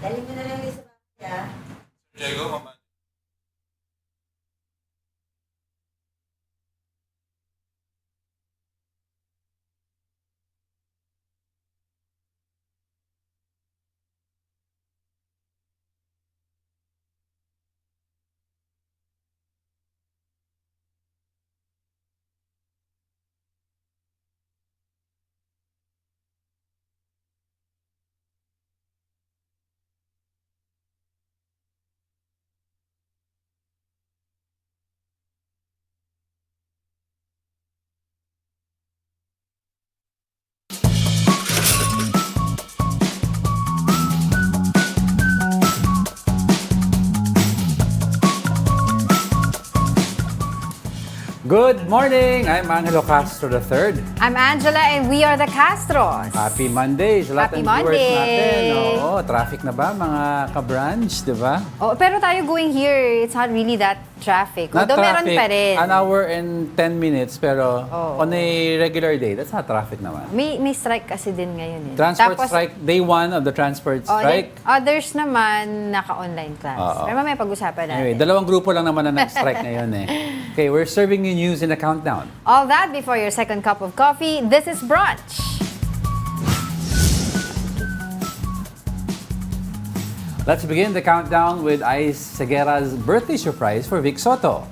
Dali mo na lang yung sa bahay, Diego, mama. Good morning! I'm Angelo Castro III. I'm Angela and we are the Castros. Happy Monday sa lahat Happy ng viewers Monday! natin. Oo, traffic na ba mga ka-brunch, di ba? Oh, pero tayo going here, it's not really that traffic. Although meron pa rin. An hour and 10 minutes, pero Oo. on a regular day, that's not traffic naman. May strike kasi din ngayon eh. Transport Tapos, strike, day 1 of the transport strike. Others naman, naka-online class. Oo. Pero mamaya pag-usapan natin. Anyway, dalawang grupo lang naman na nag-strike ngayon eh. Okay, we're serving you news in a countdown. All that before your second cup of coffee. This is Brunch. Let's begin the countdown with Ice Segura's birthday surprise for Vic Soto.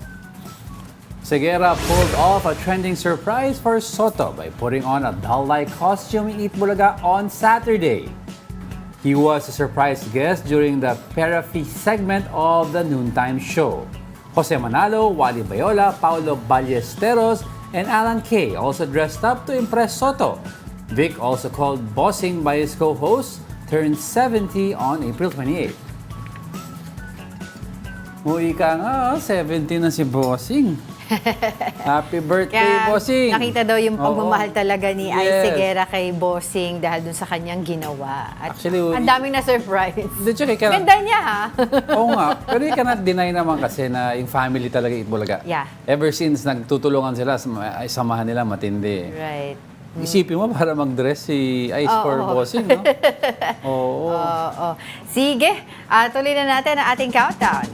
Segura pulled off a trending surprise for Soto by putting on a doll-like costume in Itbulaga on Saturday. He was a surprise guest during the Parafi segment of the noontime show. Jose Manalo, Wally Bayola, Paulo Ballesteros, and Alan Kay also dressed up to impress Soto. Vic, also called Bossing by his co-host, turned 70 on April 28. Uy ka nga, 70 na si Bossing. Happy birthday, Kaya Bossing! nakita daw yung pagmamahal Oo. talaga ni Yes. Ice Segura kay Bossing dahil dun sa kanyang ginawa. At Actually, ang daming na-surprise. Hindi, tsaka ikaw- Ganda niya ha? Oo nga, pero you cannot deny naman kasi na yung family talaga Itbulaga. Yeah. Ever since nagtutulungan sila, ay samahan nila matindi. Right. Isipin mo para mag-dress si Ice for Oo. Bossing, no? Oo. Oo. Sige, tuloy na natin ang ating countdown.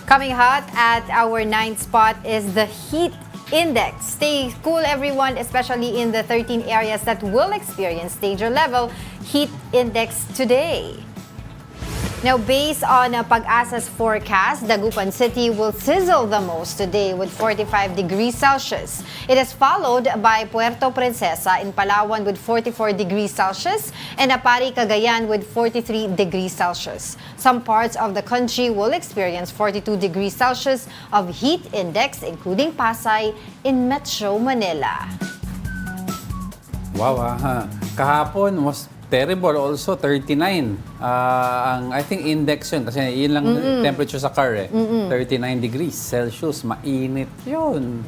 Coming hot at our 9th spot is the heat index. Stay cool, everyone, especially in the 13 areas that will experience danger level heat index today. Now, based on Pag-asa's forecast, Dagupan City will sizzle the most today with 45 degrees Celsius. It is followed by Puerto Princesa in Palawan with 44 degrees Celsius and Apari, Cagayan with 43 degrees Celsius. Some parts of the country will experience 42 degrees Celsius of heat index, including Pasay in Metro Manila. Wow, kahapon was terrible also, 39. I think index yun, kasi yun lang temperature sa car eh. 39 degrees Celsius, mainit yun.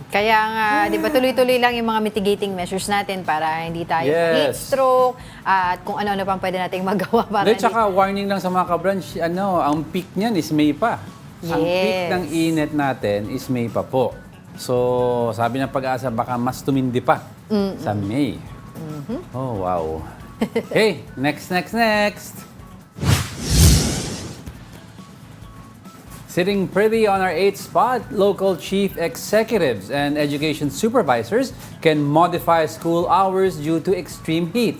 Kaya nga, di ba, tuloy-tuloy lang yung mga mitigating measures natin para hindi tayo heat stroke at kung ano-ano pang pwede nating magawa para Hindi, tsaka warning lang sa mga ka-brunch, ang peak niyan is May pa. Ang peak ng init natin is May pa po. So, sabi ng Pag-asa, baka mas tumindi pa sa May. Oh, wow. Okay, next. Sitting pretty on our 8th spot, local chief executives and education supervisors can modify school hours due to extreme heat.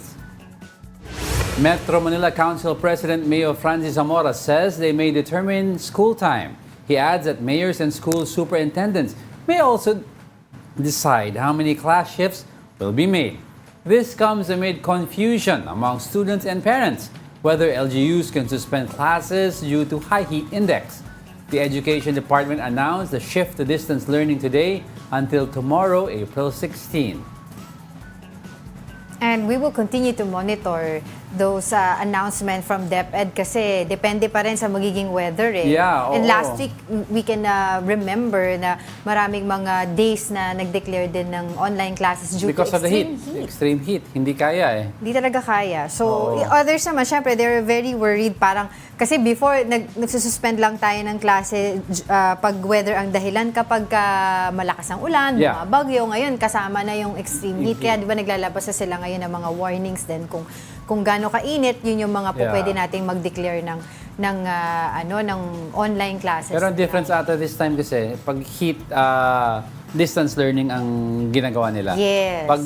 Metro Manila Council President Mayor Francis Zamora says they may determine school time. He adds that mayors and school superintendents may also decide how many class shifts will be made. This comes amid confusion among students and parents whether LGUs can suspend classes due to high heat index. The Education Department announced the shift to distance learning today until tomorrow, April 16. And we will continue to monitor announcement from DepEd kasi depende pa rin sa magiging weather eh. Yeah, And oo. last week, we can remember na maraming mga days na nag-declare din ng online classes due Because to of the heat. Extreme heat. Hindi kaya eh. Hindi talaga kaya. So, Oo. others naman, syempre, they're very worried. Parang, kasi before, nagsususpend lang tayo ng klase pag weather ang dahilan kapag malakas ang ulan, Yeah. mga bagyo. Ngayon, kasama na yung extreme heat. Kaya di ba naglalabas na sila ngayon ng mga warnings din kung gaano kainit, yun yung mga po Yeah. pwede nating mag-declare ng online classes. Pero ang difference ata this time kasi, pag heat, distance learning ang ginagawa nila. Yes. Pag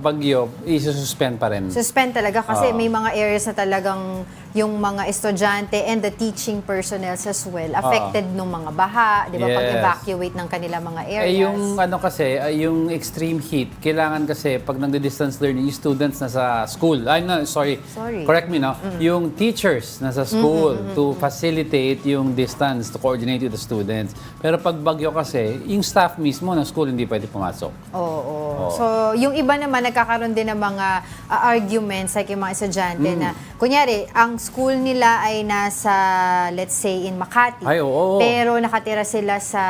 bagyo, isususpend pa rin. Suspend talaga kasi Oo. may mga areas na talagang yung mga estudyante and the teaching personnel as well affected ng mga baha, di ba, Yes. pag-evacuate ng kanila mga areas. Eh yung ano kasi, yung extreme heat, kailangan kasi pag nagde-distance learning, yung students nasa school. Sorry. Correct me, no? Yung teachers nasa school to facilitate yung distance, to coordinate with the students. Pero pag bagyo kasi, yung staff mismo ng school hindi pwede pumasok. Oo. So, yung iba naman nagkakaroon din ng mga arguments like yung mga estudyante na, kunyari, ang school nila ay nasa, let's say, in Makati. Ay, oo. Pero nakatira sila sa,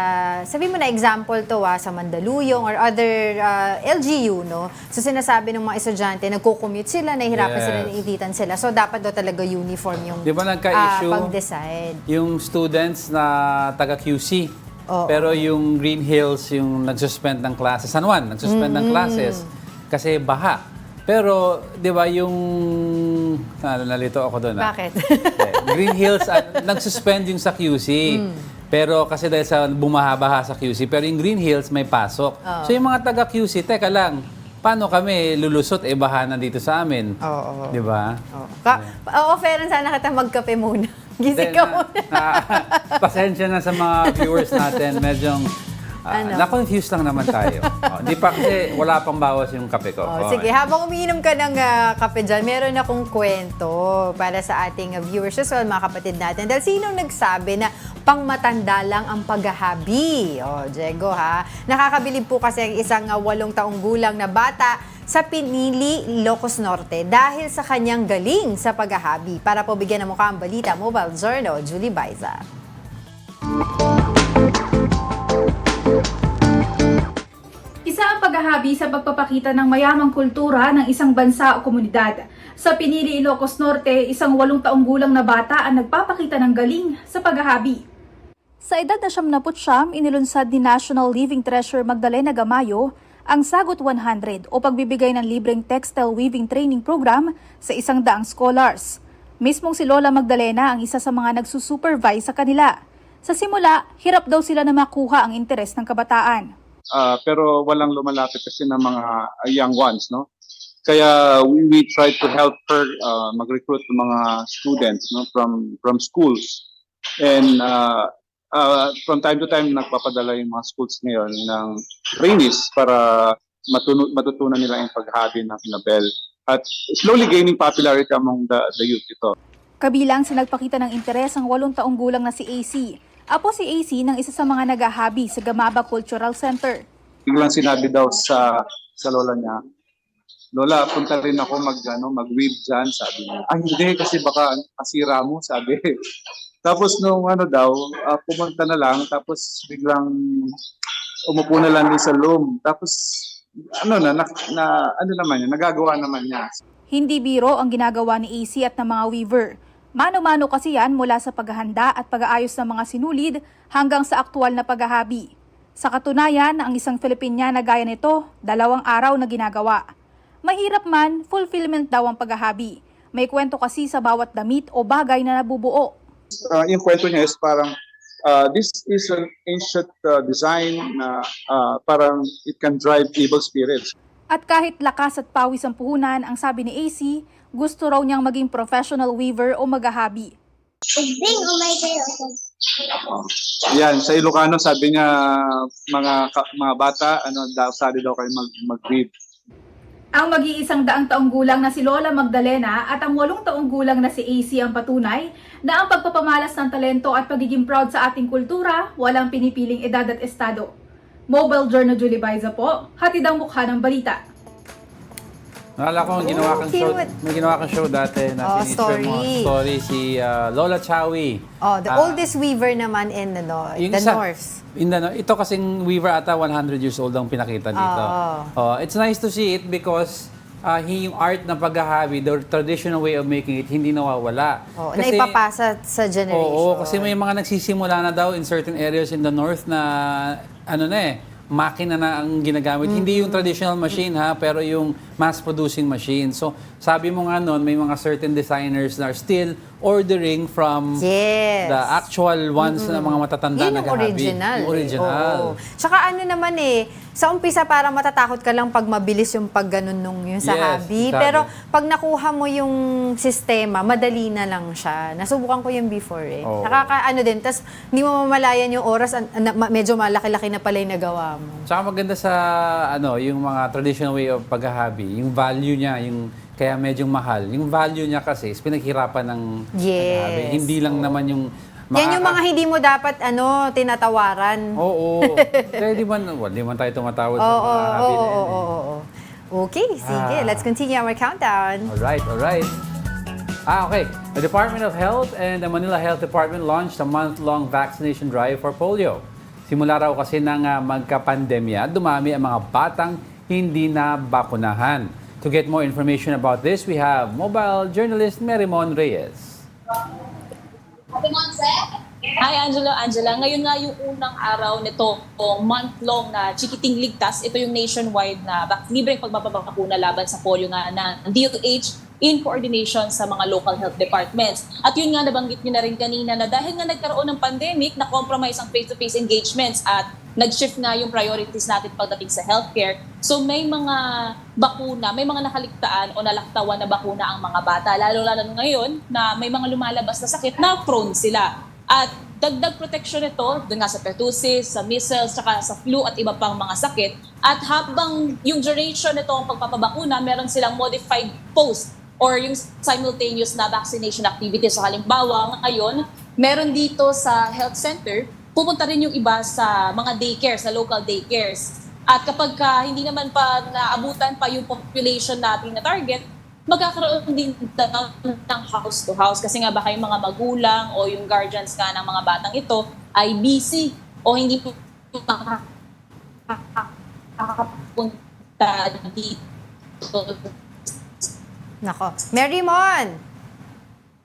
sabi mo na example to sa Mandaluyong or other LGU, no? So, sinasabi ng mga estudyante, nagko-commute sila, nahihirapan Yes. sila, naiititan sila. So, dapat daw talaga uniform yung Di ba nagka-issue pag-decide. yung students na taga-QC? Oo. Pero yung Green Hills, yung nagsuspend ng classes, San Juan, nagsuspend ng classes kasi baha. Pero, di ba, yung... nalito ako doon. Bakit? Green Hills, nagsuspend yung sa QC. Pero kasi dahil sa bumaha-baha sa QC, pero yung Green Hills may pasok. So yung mga taga-QC, teka lang, paano kami lulusot, baha na dito sa amin? Oo. Di ba? Offeran sana kita magkape muna. Gising ka muna. Pasensya na sa mga viewers natin. Medyo na-confuse lang naman tayo. Di pa kasi wala pang bawas yung kape ko. Sige, habang umiinom ka ng kape dyan, meron akong kwento para sa ating viewers as well, mga kapatid natin. Dahil sino nagsabi na pangmatanda lang ang paghahabi? Diego ha. Nakakabilib po kasi ang isang 8 taong gulang na bata sa Pinili, Ilocos Norte dahil sa kanyang galing sa paghahabi. Para po bigyan ng mukha ang balita, Mobile Journal, Julie Baiza. Isa ang paghahabi sa pagpapakita ng mayamang kultura ng isang bansa o komunidad. Sa Pinili, Ilocos Norte, isang 8 taong gulang na bata ang nagpapakita ng galing sa paghahabi. Sa edad na 79, inilunsad ni National Living Treasure Magdalena Gamayo ang Sagot 100 o pagbibigay ng libreng textile weaving training program sa 100 scholars. Mismong si Lola Magdalena ang isa sa mga nagsusupervise sa kanila. Sa simula, hirap daw sila na makuha ang interes ng kabataan. Pero walang lumalapit kasi ng mga young ones, no? Kaya we try to help her mag-recruit ng mga students, no, from schools. And from time to time nagpapadala yung mga schools ngayon ng trainees para matutunan nila yung paghahabi ng Nabel. At slowly gaining popularity among the youth ito. Kabilang sa nagpakita ng interes ang 8 taong gulang na si AC. Apo si AC ng isa sa mga naghahabi sa Gamaba Cultural Center. Biglang sinabi daw sa lola niya, "Lola, punta rin ako mag-weave dyan," sabi niya. "Ay, hindi, kasi baka masira mo," sabi. Tapos nung pumunta na lang, tapos biglang umupo na lang din sa loom. Tapos nagagawa naman niya. Hindi biro ang ginagawa ni AC at ng mga weaver. Mano-mano kasi yan mula sa paghahanda at pag-aayos ng mga sinulid hanggang sa aktual na paghahabi. Sa katunayan, ang isang Filipina na gaya nito, 2 araw na ginagawa. Mahirap man, fulfillment daw ang paghahabi. May kwento kasi sa bawat damit o bagay na nabubuo. Yung kwento niya is parang, this is an ancient design na parang it can drive evil spirits. At kahit lakas at pawis ang puhunan, ang sabi ni AC, gusto raw niyang maging professional weaver o maghahabi. Yan, sa Ilocano sabi niya mga bata, sabi daw kayo mag-weave. Ang mag-iisang 100 taong gulang na si Lola Magdalena at ang 8 taong gulang na si AC ang patunay na ang pagpapamalas ng talento at pagiging proud sa ating kultura, walang pinipiling edad at estado. Mobile Journal Julie Baiza po, hatid ang mukha ng balita. Naalala ko, may ginawa kang show dati na pinitsure mo. Story si Lola Chowie. The oldest weaver naman in the north. Ito kasing weaver ata 100 years old ang pinakita dito. It's nice to see it because yung art ng paghahabi, the traditional way of making it, hindi nawawala. Kasi, na ipapasa sa generation. Kasi may mga nagsisimula na daw in certain areas in the north na makina na ang ginagamit. Hindi yung traditional machine pero yung mass-producing machine. So, sabi mo nga noon, may mga certain designers na are still ordering from the actual ones na mga matatanda na gahabi. Yung original. Tsaka naman sa umpisa parang matatakot ka lang pag mabilis yung pagganon yung sa habi. Pero pag nakuha mo yung sistema, madali na lang siya. Nasubukan ko yung before Nakaka din. Tapos hindi mo mamalayan yung oras, medyo malaki-laki na pala yung nagawa mo. Tsaka maganda sa yung mga traditional way of paghahabi, yung value niya, yung kaya medyo mahal. Yung value niya kasi is pinaghirapan ng paghahabi. Hindi lang naman yung yan yung mga hindi mo dapat tinatawaran. Kaya di man tayo tumatawad sa mga habi na yan. Okay, sige. Let's continue our countdown. Alright. Okay. The Department of Health and the Manila Health Department launched a month-long vaccination drive for polio. Simula raw kasi nang magka-pandemya, dumami ang mga batang hindi na bakunahan. To get more information about this, we have mobile journalist Merimon Reyes. Hi Angela. Ngayon nga yung unang araw nito, month-long na Chikiting Ligtas. Ito yung nationwide na libreng pagpapabakuna laban sa polio nga ng DOH in coordination sa mga local health departments. At yun nga, nabanggit nyo na rin kanina na dahil nga nagkaroon ng pandemic, na-compromise ang face-to-face engagements at nag-shift nga yung priorities natin pagdating sa healthcare. So may mga bakuna, may mga nakaligtaan o nalaktawan na bakuna ang mga bata. Lalo-lalo ngayon na may mga lumalabas na sakit na prone sila. At dagdag protection nito, doon nga sa pertussis, sa measles, saka sa flu at iba pang mga sakit. At habang yung duration nito ang pagpapabakuna, meron silang modified post or yung simultaneous na vaccination activity. So halimbawa, ngayon, meron dito sa health center, pupunta rin yung iba sa mga daycare, sa local daycares. At kapag hindi naman pa naabutan pa yung population natin na target, magkakaroon din ng house to house. Kasi nga baka yung mga magulang o yung guardians nga ng mga batang ito ay busy o hindi po makapunta dito. Nako. Merimon!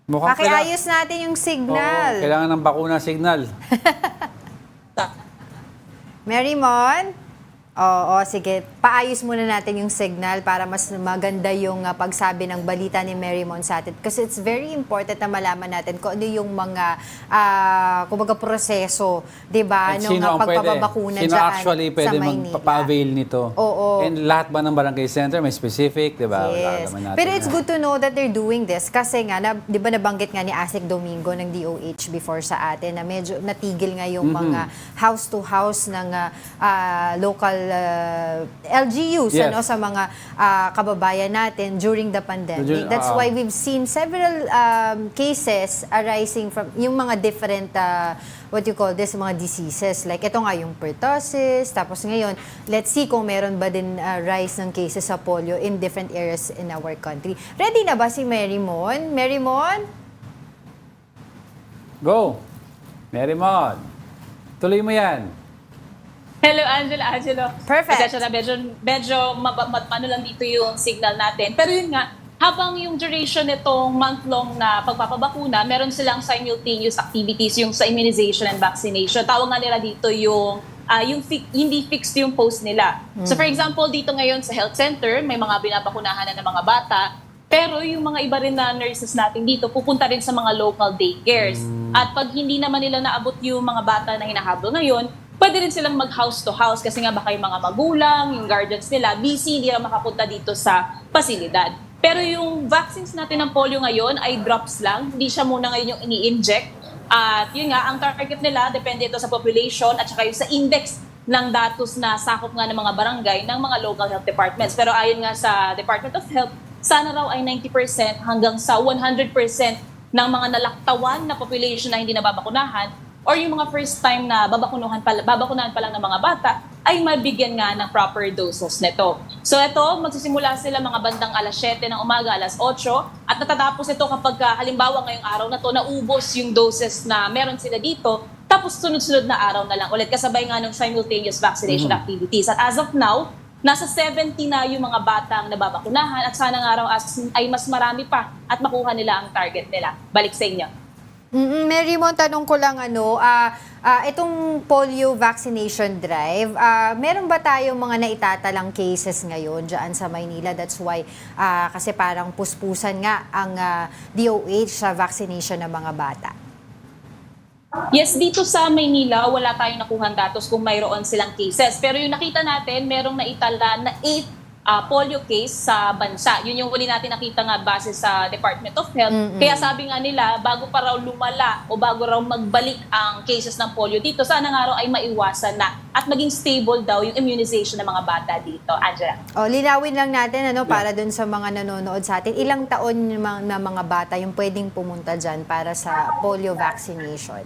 Pakiayos natin yung signal. Kailangan ng bakuna signal. Merimon? Sige. Paayos muna natin yung signal para mas maganda yung pagsabi ng balita ni Merimon sa atin. Kasi it's very important na malaman natin kung ano yung mga kumbaga proseso, di ba? Nung pagpapabakuna dyan actually pwede magpapa-avail nito. And lahat ba ng barangay center may specific, di ba? Yes. Pero it's good to know that they're doing this kasi nga, di ba nabanggit nga ni Asik Domingo ng DOH before sa atin na medyo natigil nga yung mga house-to-house ng local LGUs sa mga kababayan natin during the pandemic. That's why we've seen several cases arising from yung mga different mga diseases. Like ito nga yung pertussis, tapos ngayon, let's see kung meron ba din rise ng cases sa polio in different areas in our country. Ready na ba si Merimon? Merimon? Go! Merimon! Tuloy mo yan. Hello, Angelo. Perfect. Kasi na medyo ano lang dito yung signal natin. Pero yun nga, habang yung duration nitong month-long na pagpapabakuna, meron silang simultaneous activities yung sa immunization and vaccination. Tawag nga nila dito yung hindi fixed yung post nila. So for example, dito ngayon sa health center, may mga binabakunahan na ng mga bata. Pero yung mga iba rin na nurses natin dito, pupunta rin sa mga local daycares. At pag hindi naman nila naabot yung mga bata na hinahabol ngayon, pwede rin silang mag-house to house kasi nga baka yung mga magulang, yung guardians nila, busy, hindi na makapunta dito sa pasilidad. Pero yung vaccines natin ng polio ngayon ay drops lang. Hindi siya muna ngayon yung ini-inject. At yun nga, ang target nila, depende ito sa population at saka yung sa index ng datos na sakop nga ng mga barangay ng mga local health departments. Pero ayon nga sa Department of Health, sana raw ay 90% hanggang sa 100% ng mga nalaktawan na population na hindi nababakunahan or yung mga first time na babakunahan pa lang ng mga bata ay mabigyan nga ng proper doses nito. So ito, magsisimula sila mga bandang alas 7 ng umaga, alas 8, at natatapos ito kapag halimbawa ngayong araw na to, naubos yung doses na meron sila dito, tapos sunod-sunod na araw na lang ulit, kasabay nga ng simultaneous vaccination activities. At as of now, nasa 70 na yung mga batang nababakunahan at sana nga raw ay mas marami pa at makuha nila ang target nila. Balik sa inyo. Mary Mon, tanong ko lang itong polio vaccination drive, meron ba tayong mga naitatalang cases ngayon dyan sa Maynila? That's why, kasi parang puspusan nga ang DOH sa vaccination ng mga bata. Yes, dito sa Maynila, wala tayong nakuhang datos kung mayroon silang cases. Pero yung nakita natin, merong naitala na 8 polio case sa bansa. Yun yung huli natin nakita nga base sa Department of Health. Kaya sabi nga nila, bago pa raw lumala o bago raw magbalik ang cases ng polio dito, sana nga raw ay maiwasan na at maging stable daw yung immunization ng mga bata dito. Angela. Linawin lang natin para dun sa mga nanonood sa atin. Ilang taon na mga bata yung pwedeng pumunta dyan para sa polio vaccination?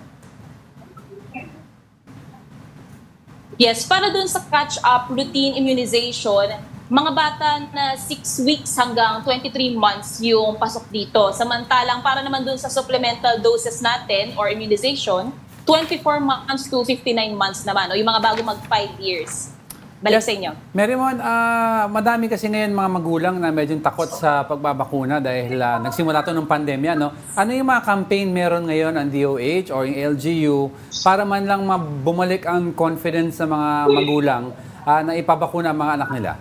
Yes, para dun sa catch-up routine immunization, mga bata na 6 weeks hanggang 23 months yung pasok dito. Samantalang para naman dun sa supplemental doses natin or immunization, 24 months to 59 months naman, o yung mga bago mag 5 years. Balik sa inyo. Mary Mon, madami kasi ngayon mga magulang na medyo takot sa pagbabakuna dahil nagsimula to ng pandemya, no? Ano yung mga campaign meron ngayon ang DOH or yung LGU para man lang bumalik ang confidence sa mga magulang na ipabakuna ang mga anak nila?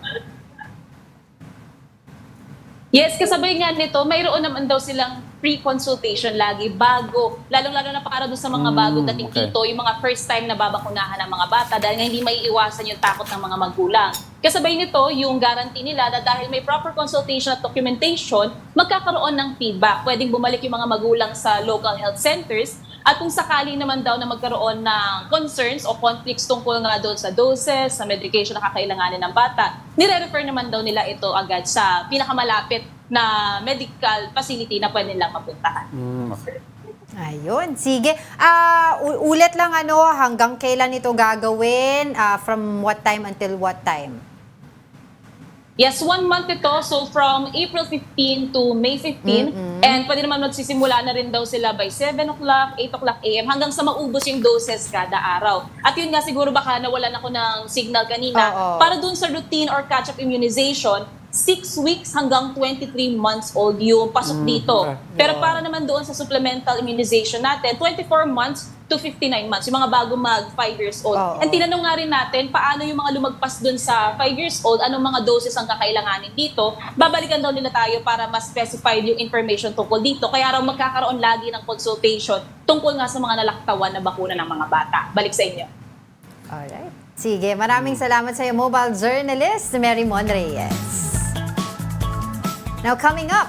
Yes, kasabay nga nito, mayroon naman daw silang pre-consultation lagi bago, lalong-lalo na para doon sa mga bago dating dito, yung mga first time na babakunahan ng mga bata dahil nga hindi maiiwasan yung takot ng mga magulang. Kasabay nito, yung guarantee nila na dahil may proper consultation at documentation, magkakaroon ng feedback. Pwedeng bumalik yung mga magulang sa local health centers at kung sakali naman daw na magkaroon ng concerns o conflicts tungkol nga doon sa doses, sa medication na kakailanganin ng bata, nire-refer naman daw nila ito agad sa pinakamalapit na medical facility na pwede nilang mapuntahan. Okay. Ayun, sige. Ulit lang hanggang kailan ito gagawin? From what time until what time? Yes, 1 month ito. So from April 15 to May 15. And pwede naman magsisimula na rin daw sila by 7 o'clock, 8 o'clock a.m. hanggang sa maubos yung doses kada araw. At yun nga siguro baka nawalan ako ng signal kanina. Para dun sa routine or catch-up immunization, 6 weeks hanggang 23 months old yung pasok dito. Pero para naman doon sa supplemental immunization natin, 24 months to 59 months, yung mga bago mag 5 years old. And tinanong nga rin natin, paano yung mga lumagpas doon sa 5 years old, anong mga doses ang kakailanganin dito, babalikan daw nila tayo para mas specified yung information tungkol dito. Kaya raw magkakaroon lagi ng consultation tungkol nga sa mga nalaktawan na bakuna ng mga bata. Balik sa inyo. Alright. Sige, maraming salamat sa iyo, mobile journalist Mary Mon Reyes. Now coming up,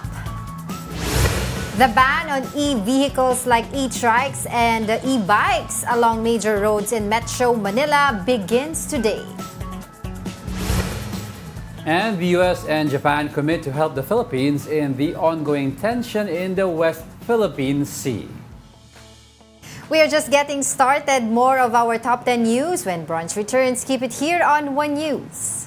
the ban on e-vehicles like e-trikes and e-bikes along major roads in Metro Manila begins today. And the US and Japan commit to help the Philippines in the ongoing tension in the West Philippine Sea. We are just getting started. More of our top 10 news when Brunch returns. Keep it here on One News.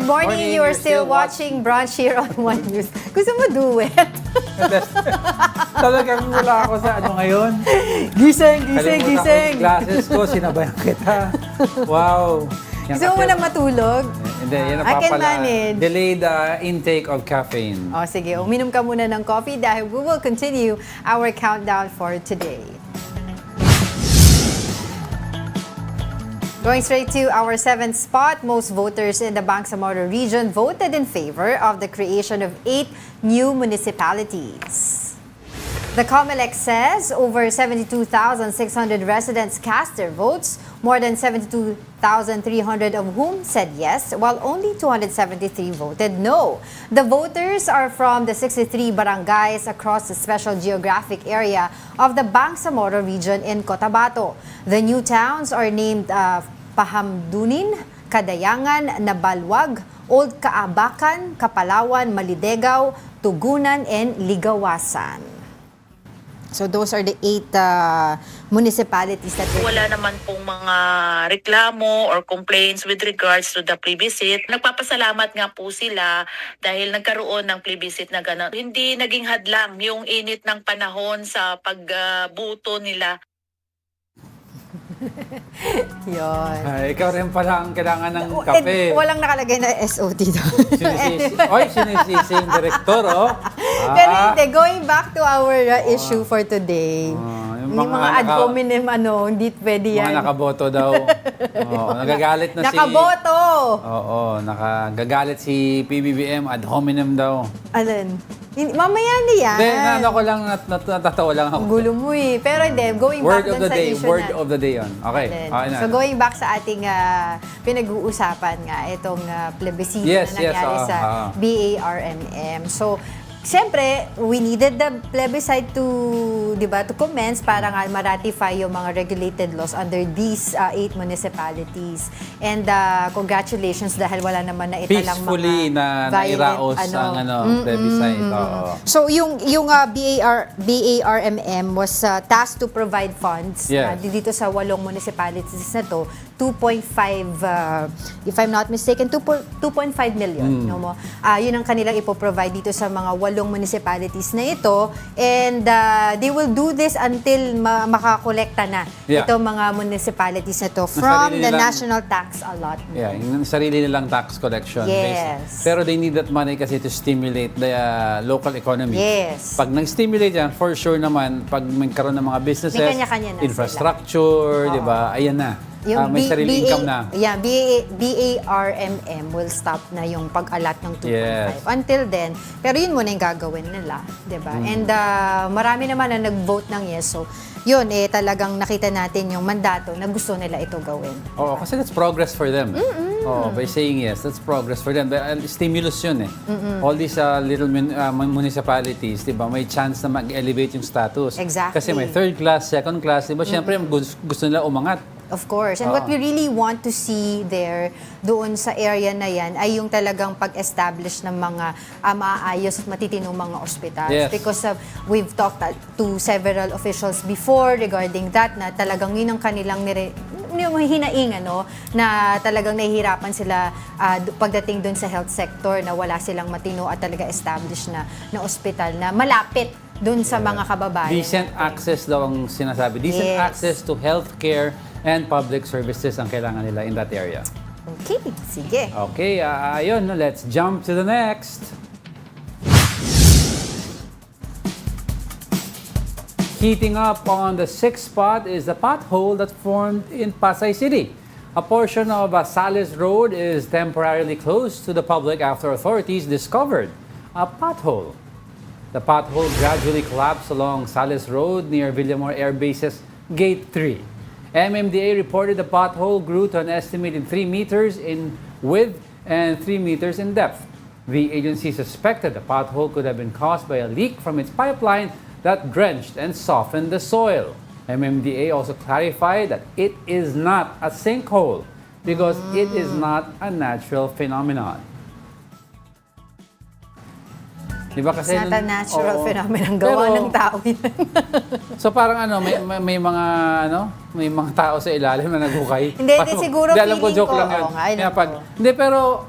Good morning. Morning, You're you're still still watching Brunch here on One News. Gusto mo duet? Talagang wala ako sa ano ngayon. Gising, Kalimutan ko yung glasses ko, sinabayan kita. Wow. Yan Gusto mo kasi- muna matulog? Hindi, yan I can napapala. manage. Delayed intake of caffeine. O sige, uminom ka muna ng coffee dahil we will continue our countdown for today. Going straight to our 7th spot, most voters in the Bangsamoro region voted in favor of the creation of 8 new municipalities. The COMELEC says over 72,600 residents cast their votes, more than 72,300 of whom said yes, while only 273 voted no. The voters are from the 63 barangays across the special geographic area of the Bangsamoro region in Cotabato. The new towns are named Pahamdunin, Kadayangan, Nabalwag, Old Kaabakan, Kapalawan, Malidegaw, Tugunan, and Ligawasan. So those are the 8 municipalities that were... Wala naman pong mga reklamo or complaints with regards to the plebiscite. Nagpapasalamat nga po sila dahil nagkaroon ng plebiscite na gano'n. Hindi naging hadlang yung init ng panahon sa pagbuto nila. Yun. Ay, ikaw rin pala ang kailangan ng kape. Walang nakalagay na SOT doon. Sinisisi yung direktor, oh. Pero hindi, going back to our issue for today. Yung Hindi mga ad hominem, hindi pwede yan. Mga nakaboto daw. Nagagalit na Nakaboto! Oo, nakagagalit si PBBM, ad hominem daw. Alin? Mamaya na yan. Hindi, ko lang, natatawa lang ako. Gulo mo eh. Pero hindi, going back dun sa issue Word na. of the day yun. Okay. Alin. So going back sa ating pinag-uusapan nga, itong plebiscito Yes, na nangyari sa BARMM. So, siyempre, we needed the plebiscite to, di ba, to commence para nga ma-ratify yung mga regulated laws under these 8 municipalities. And congratulations dahil wala naman na italang Peacefully mga na nairaos ang plebiscite. Oo. So yung BARMM was tasked to provide funds Yes. dito sa 8 municipalities na to, 2.5 if I'm not mistaken 2.5 million no mo. Yun ang kanilang ipoprovide dito sa mga 8 municipalities na ito, and they will do this until makakolekta na itong mga municipalities na to from the national tax allotment. Yeah, yung sarili nilang tax collection. Yes. Pero they need that money kasi to stimulate the local economy. Yes. Pag nag-stimulate yan, for sure naman, pag magkaroon ng mga businesses, May kanya-kanya na infrastructure, di ba? Ayan na. May sarili income na. Yeah, BARMM will stop na yung pag-alat ng 2.5. Yes. Until then, pero yun muna yung gagawin nila, 'di ba? And marami naman na nag-vote ng yes. So, yun talagang nakita natin yung mandato na gusto nila ito gawin. Oo, kasi that's progress for them. By saying yes, that's progress for them. Stimulus yun eh. All these little municipalities, di ba, may chance na mag-elevate yung status. Exactly. Kasi may third class, second class, di ba, syempre gusto nila umangat. Of course. And what we really want to see there, doon sa area na yan, ay yung talagang pag-establish ng mga maayos at matitinong mga ospitals. Yes. Because we've talked to several officials before regarding that, na talagang yun ang kanilang yung hinaing, na talagang nahihirapan sila pagdating doon sa health sector, na wala silang matino at talaga established na ospital na malapit doon sa mga kababayan. Decent access daw ang sinasabi. Decent access to healthcare and public services ang kailangan nila in that area. Okay, sige. Okay, ayun, let's jump to the next. Heating up on the 6th spot is the pothole that formed in Pasay City. A portion of Sales Road is temporarily closed to the public after authorities discovered a pothole. The pothole gradually collapsed along Sales Road near Villamor Air Base's Gate 3. MMDA reported the pothole grew to an estimated 3 meters in width and 3 meters in depth. The agency suspected the pothole could have been caused by a leak from its pipeline that drenched and softened the soil. MMDA also clarified that it is not a sinkhole because it is not a natural phenomenon. Diba kasi It's not a natural phenomenon, gawa ng tao yun. So parang may mga tao sa ilalim na naghukay. Hindi, siguro alam ko feeling joke ko, lang yan. oo nga, Pero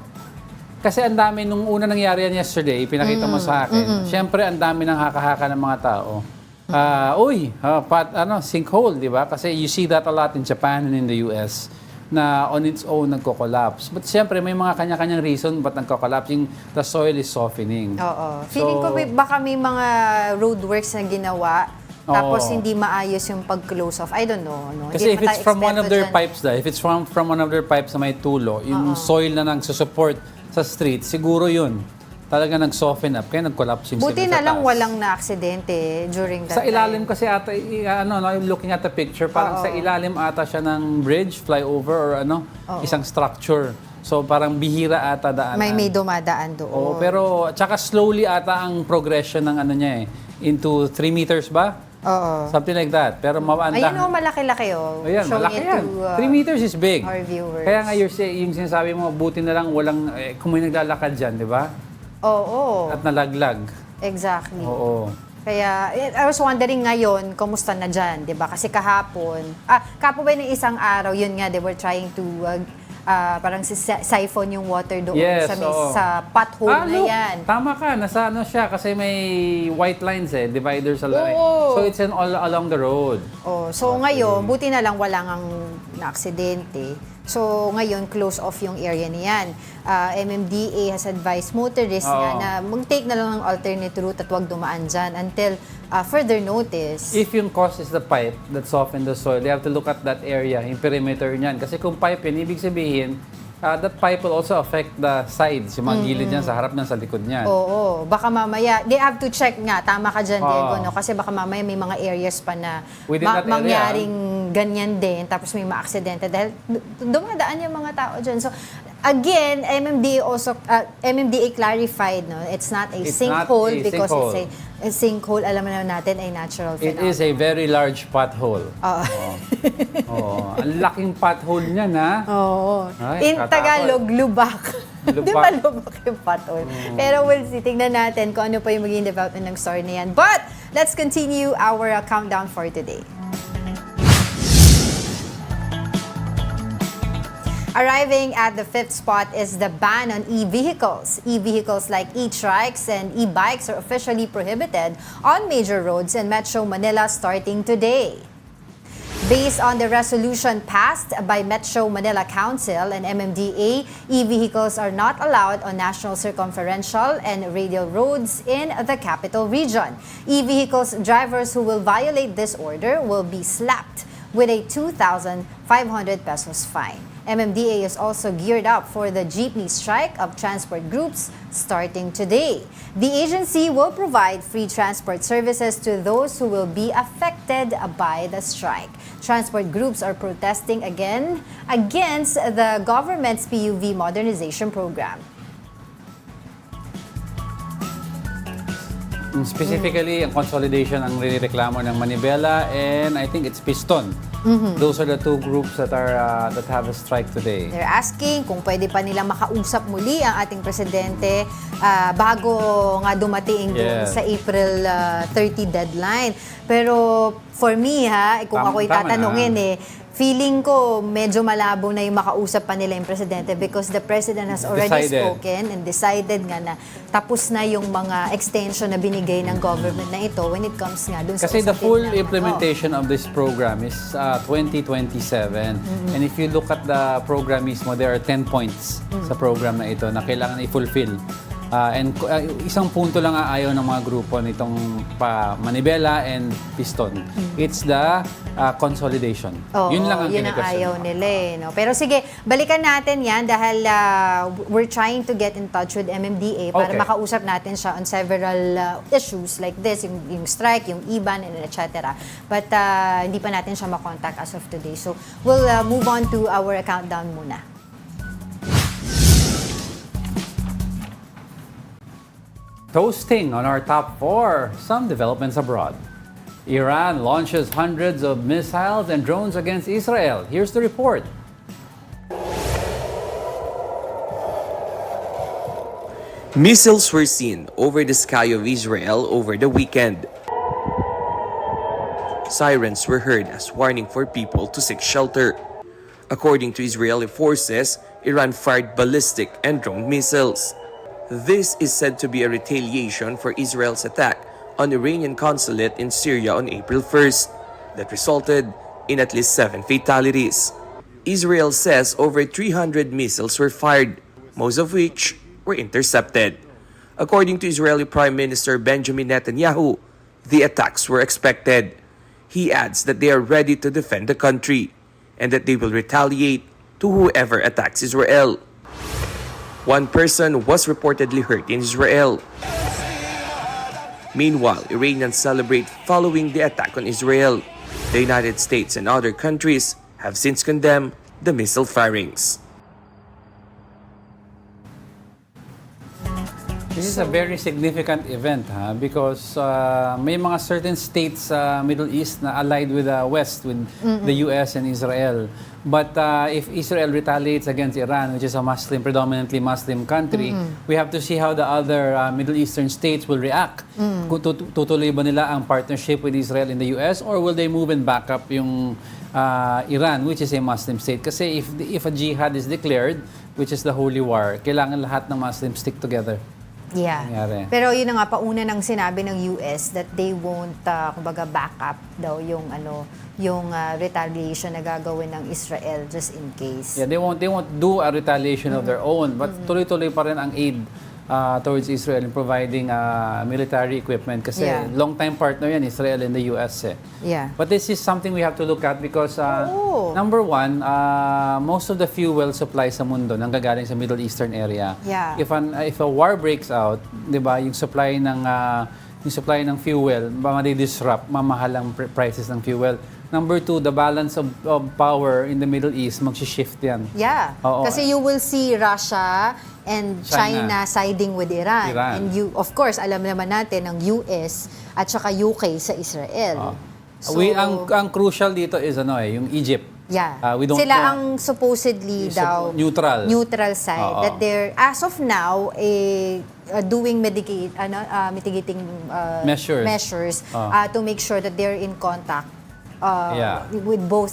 Kasi ang dami, nung una nangyari yan yesterday, pinakita mo sa akin, syempre ang dami ng haka-haka ng mga tao. Sinkhole, di ba? Kasi you see that a lot in Japan and in the US na on its own nagko-collapse. But syempre, may mga kanya-kanyang reason ba't nagko-collapse. The soil is softening. Oo. Feeling ko baka may mga roadworks na ginawa tapos hindi maayos yung pag-close off. I don't know. No? Kasi if Hindi it's from one of their dyan. pipes, if it's from one of their pipes na may tulo, yung soil na nagsusupport sa street, siguro yun. Talaga nag-soften up, kaya nag-collapse yung Buti sila na sa lang taas. walang na-aksidente during that Sa ilalim time. kasi ata, I'm looking at the picture, parang sa ilalim ata siya ng bridge, flyover, or isang structure. So parang bihira ata daanan. May dumadaan doon. Oo, pero tsaka slowly ata ang progression ng niya into 3 meters ba? Oo. Something like that. Pero Ayun malaki-laki Ayan, Showing malaki it yan. to 3 meters is big. our viewers. Kaya nga yung sinasabi mo, buti na lang walang, kung may naglalakad dyan, di ba? Oo. At nalaglag. Exactly. Oo. Kaya, I was wondering ngayon, kumusta na dyan, di ba? Kasi kahapon ba ng isang araw, yun nga, they were trying to parang siphon yung water doon Yes, sa pothole na look, yan. tama ka, nasa siya kasi may white lines dividers along. Oo. So it's all along the road. So ngayon, buti na lang wala ngang na-aksidente. So ngayon, close off yung area niyan. MMDA has advised motorists nga na mag-take na lang ng alternate route at huwag dumaan dyan until further notice. If yung cause is the pipe that softened the soil, they have to look at that area, yung perimeter niyan. Kasi kung pipe yun, ibig sabihin, that pipe will also affect the sides, yung mga gilid niyan, sa harap niyan, sa likod niyan. Oo, baka mamaya, they have to check nga, tama ka dyan, Diego, no? Kasi baka mamaya may mga areas pa na Within that area. mangyaring ganyan din, tapos may ma-aksidente dahil dumadaan yung mga tao dyan. So, again, MMDA clarified, no? It's not a It's sinkhole not a because sinkhole. it's a sinkhole, alam naman natin, ay natural It phenomenon. is a very large pothole. Oo. Ang laking pothole niyan, ha? Oo. Ay, In katakot. Tagalog, lubak. Di Lubak. ba lubak yung pothole? Pero we'll see. Tingnan natin kung ano pa yung magiging development ng story na yan. But, let's continue our countdown for today. Arriving at the 5th spot is the ban on e-vehicles. E-vehicles like e-trikes and e-bikes are officially prohibited on major roads in Metro Manila starting today. Based on the resolution passed by Metro Manila Council and MMDA, e-vehicles are not allowed on national circumferential and radial roads in the capital region. E-vehicles drivers who will violate this order will be slapped with a 2,500 pesos fine. MMDA is also geared up for the jeepney strike of transport groups starting today. The agency will provide free transport services to those who will be affected by the strike. Transport groups are protesting again against the government's PUV modernization program. Specifically, ang consolidation ang nireklamo ng Manibela and I think it's Piston. Those are the two groups that have a strike today. They're asking kung pwede pa nilang makausap muli ang ating presidente bago nga dumating doon sa April 30 deadline. Pero for me kung ako'y tatanungin feeling ko medyo malabo na yung makausap pa nila yung presidente because the president has already spoken and decided nga na tapos na yung mga extension na binigay ng government na ito when it comes nga dun sa Kasi the usapin full ng implementation of this program is 2027. And if you look at the program mismo, there are 10 points sa program na ito na kailangan i-fulfill. Isang punto lang ayaw ng mga grupo nitong Manibela and Piston. It's the consolidation. Yun lang ang ayaw nila no? Pero sige, balikan natin yan dahil we're trying to get in touch with MMDA para makausap natin siya on several issues like this, yung strike, yung IBAN, and etc. But hindi pa natin siya makontak as of today. So we'll move on to our countdown muna. Toasting on our top 4, some developments abroad. Iran launches hundreds of missiles and drones against Israel. Here's the report. Missiles were seen over the sky of Israel over the weekend. Sirens were heard as warning for people to seek shelter. According to Israeli forces, Iran fired ballistic and drone missiles. This is said to be a retaliation for Israel's attack on Iranian consulate in Syria on April 1st that resulted in at least 7 fatalities. Israel says over 300 missiles were fired, most of which were intercepted. According to Israeli Prime Minister Benjamin Netanyahu, the attacks were expected. He adds that they are ready to defend the country and that they will retaliate to whoever attacks Israel. One person was reportedly hurt in Israel. Meanwhile, Iranians celebrate following the attack on Israel. The United States and other countries have since condemned the missile firings. This is a very significant event because may mga certain states sa Middle East na allied with the West, with the US and Israel. But if Israel retaliates against Iran, which is a Muslim, predominantly Muslim country, we have to see how the other Middle Eastern states will react. Kung tutuloy ba nila ang partnership with Israel in the US, or will they move and back up yung Iran, which is a Muslim state? Kasi if a jihad is declared, which is the holy war, kailangan lahat ng Muslims stick together. Yeah. Nangyari. Pero yun na nga, pauna nang sinabi ng US that they won't, kumbaga, back up daw yung retaliation na gagawin ng Israel just in case. Yeah, they won't do a retaliation of their own, but tuloy-tuloy pa rin ang aid towards Israel in providing military equipment kasi long-time partner yan, Israel and the US. Yeah. But this is something we have to look at because number one, most of the fuel supply sa mundo nanggagaling sa Middle Eastern area. Yeah. If a war breaks out, 'di ba, yung supply ng fuel, ma-disrupt, mamahal ang prices ng fuel. Number two, the balance of power in the Middle East, mag-shift yan. Yeah. Oo. Kasi you will see Russia and China siding with Iran. And of course, alam naman natin ng US at saka UK sa Israel. So, ang crucial dito is yung Egypt. Yeah. We don't Sila know. ang supposedly daw neutral side that they're as of now doing mitigating measures to make sure that they're in contact with both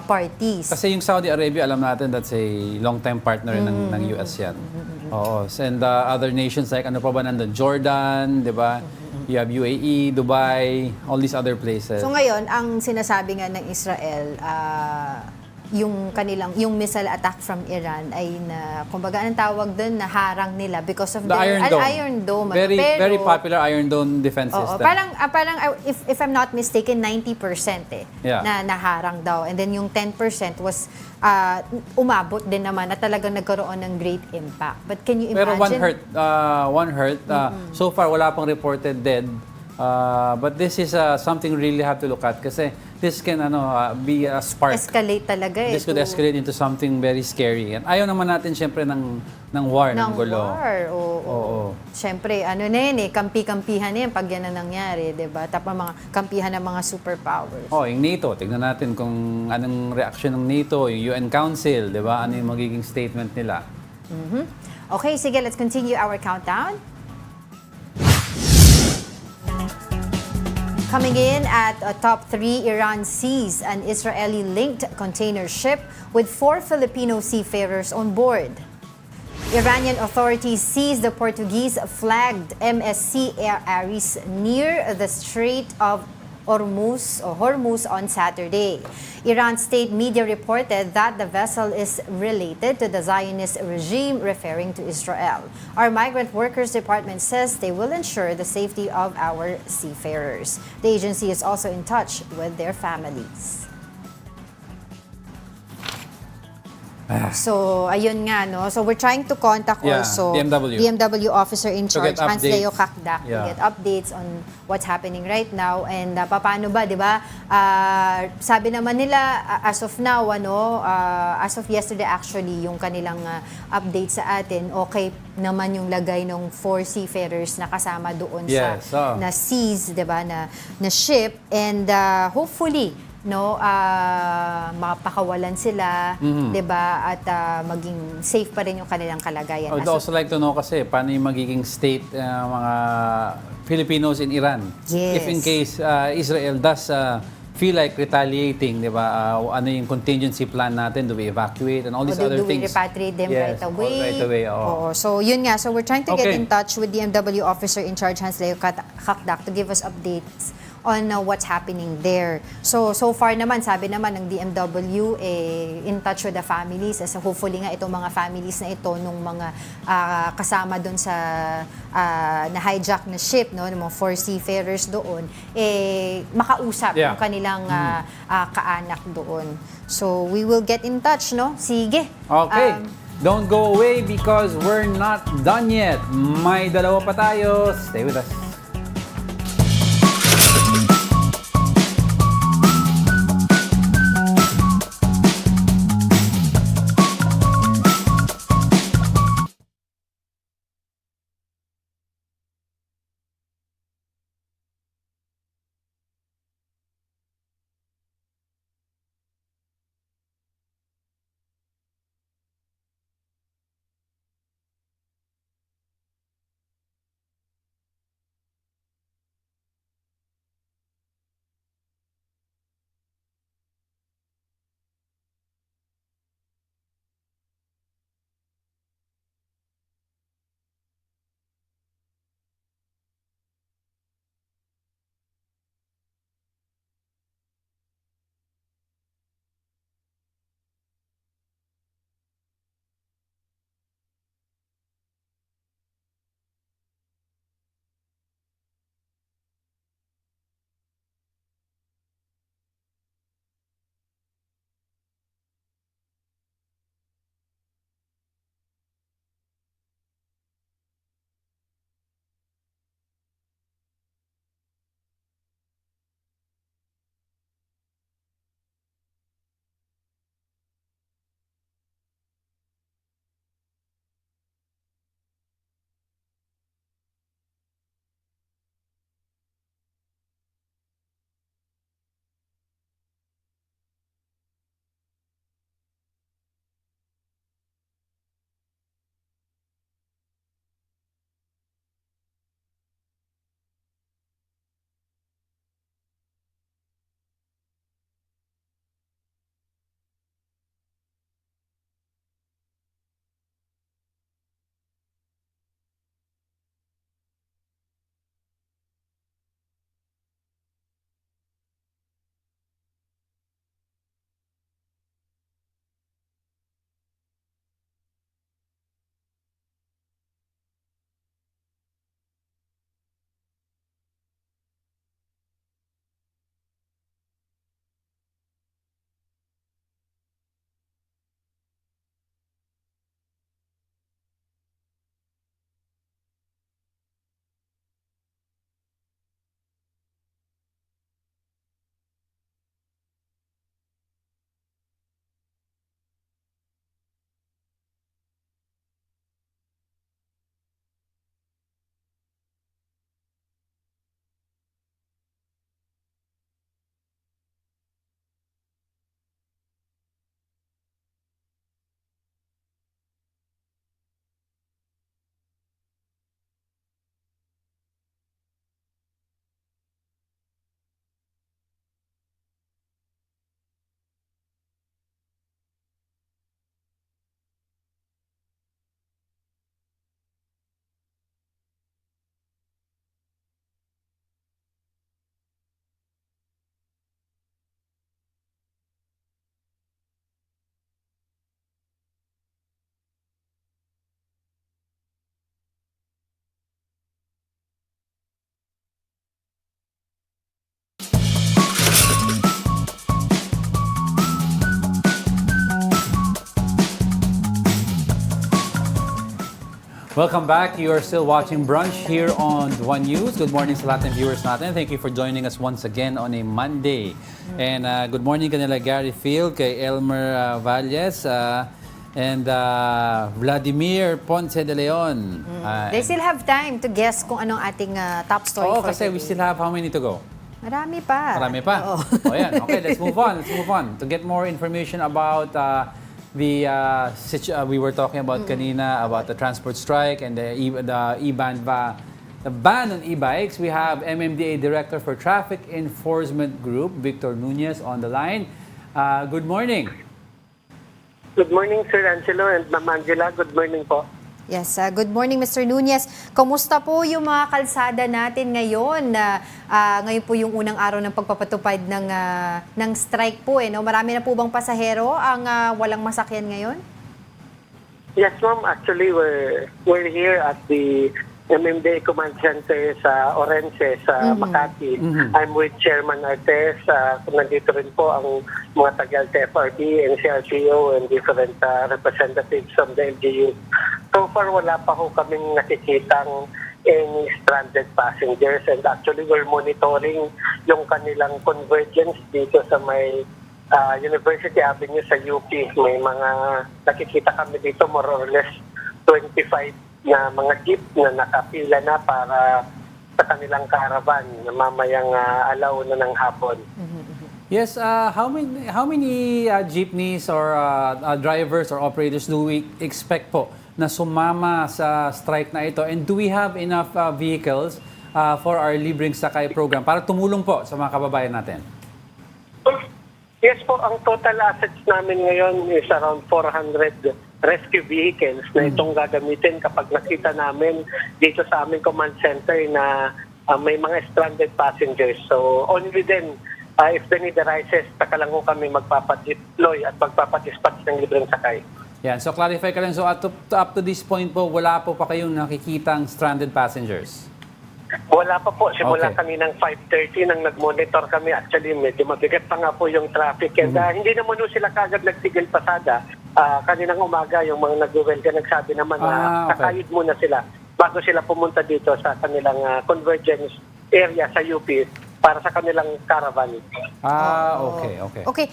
parties. Kasi yung Saudi Arabia, alam natin that's a long-time partner ng US yan. Oo. And other nations like ano pa ba nandun? Jordan, di ba? You have UAE, Dubai, all these other places. So ngayon, ang sinasabi nga ng Israel, yung missile attack from Iran ay kumbaga anong tawag doon, naharang nila because of the Iron Dome. Very popular Iron Dome defense system. Parang if I'm not mistaken, 90% na naharang daw. And then yung 10% was umabot din naman at talagang nagkaroon ng great impact. But can you imagine? Pero one hurt. So far, wala pang reported dead. But this is something we really have to look at kasi this can be a spark. Escalate talaga This could escalate into something very scary. And ayaw naman natin siyempre ng war, ng gulo. Oo. Siyempre, kampi-kampihan yan pag yan na nangyari, diba? Tapos mga kampihan ng mga superpowers. Yung NATO, tignan natin kung anong reaction ng NATO, yung UN Council, diba? Ano yung magiging statement nila. Okay, sige, let's continue our countdown. Coming in at top 3, Iran sees an Israeli-linked container ship with 4 Filipino seafarers on board. Iranian authorities seized the Portuguese-flagged MSC Aries near the Strait of Hormuz on Saturday. Iran state media reported that the vessel is related to the Zionist regime, referring to Israel. Our migrant workers department says they will ensure the safety of our seafarers. The agency is also in touch with their families. So, ayun nga, no? So, we're trying to contact also BMW officer in charge, Hans Leo Kakdak, to get updates on what's happening right now. And paano ba, di ba? Sabi naman nila, as of now, as of yesterday actually, yung kanilang update sa atin, okay naman yung lagay ng 4 seafarers na kasama doon sa na seize, di ba, na ship. And hopefully, mapakawalan sila, 'di ba? At maging safe pa rin yung kanilang kalagayan. I would also like to know kasi paano yung magiging state mga Filipinos in Iran. Yes. If in case Israel does feel like retaliating, di ba? Ano yung contingency plan natin? Do we evacuate and all these other Do we things? repatriate them Yes, right away? right away, oo. Oo. So, yun nga. So, we're trying to get Okay. in touch with DMW officer in charge, Hans Leo Kakdak, to give us updates on what's happening there. So far naman, sabi naman ng DMW, in touch with the families. As hopefully nga itong mga families na ito, nung mga kasama doon sa na-hijack na ship, no, ng mga 4 seafarers doon, makausap yung kanilang kaanak doon. So, we will get in touch, no? Sige. Okay. Don't go away because we're not done yet. May dalawa pa tayo. Stay with us. Welcome back. You are still watching Brunch here on One News. Good morning sa lahat ng viewers natin. Thank you for joining us once again on a Monday. And good morning kanila Gary Field, kay Elmer Valles, and Vladimir Ponce de Leon. They still have time to guess kung anong ating top story Oo, for kasi we today. still have how many to go? Marami pa. Marami pa. Oo. O yan. Okay, let's move on. Let's move on. To get more information about we were talking about kanina about the transport strike and the E-band the ban on e-bikes. We have MMDA Director for Traffic Enforcement Group, Victor Nunez, on the line. Good morning. Good morning, Sir Angelo and Ma'am Angela. Good morning po. Yes, good morning Mr. Nunez. Kumusta po yung mga kalsada natin ngayon? Ngayon po yung unang araw ng pagpapatupad ng strike po. No? Marami na po bang pasahero ang walang masakyan ngayon? Yes, ma'am. Actually, we're here at the MMDA Command Center sa Orense, sa Makati. I'm with Chairman Artes. Nandito rin po ang mga taga-TFRB, NCRCO, and different representatives from the LGU. So far, wala pa ho kaming nakikitang any stranded passengers. And actually, we're monitoring yung kanilang convergence dito sa may University Avenue sa UP. May mga nakikita kami dito, more or less 25 na mga jeep na nakapila na para sa kanilang caravan na mamayang alauna ng hapon. Yes, how many jeepneys or drivers or operators do we expect po na sumama sa strike na ito? And do we have enough vehicles for our Libreng Sakay program para tumulong po sa mga kababayan natin? Yes po, ang total assets namin ngayon is around 400 rescue vehicles na itong gagamitin kapag nakita namin dito sa aming command center na may mga stranded passengers. So only then, if the need arises, taka lang ho kami magpapadeploy at magpapadispatch ng libreng sakay. Yan, so clarify ka lang. So up to this point po, wala po pa kayong nakikitang stranded passengers? Wala pa po. Simula Okay. kaninang 5:30 nang nag-monitor kami. Actually, medyo mabigat pa nga po yung traffic. And hindi naman po sila kagad nagtigil pasada. Kaninang umaga, yung mga nag-welga nagsabi naman na okay. kakayod muna sila bago sila pumunta dito sa kanilang convergence area sa UP para sa kanilang caravan. Okay. Okay,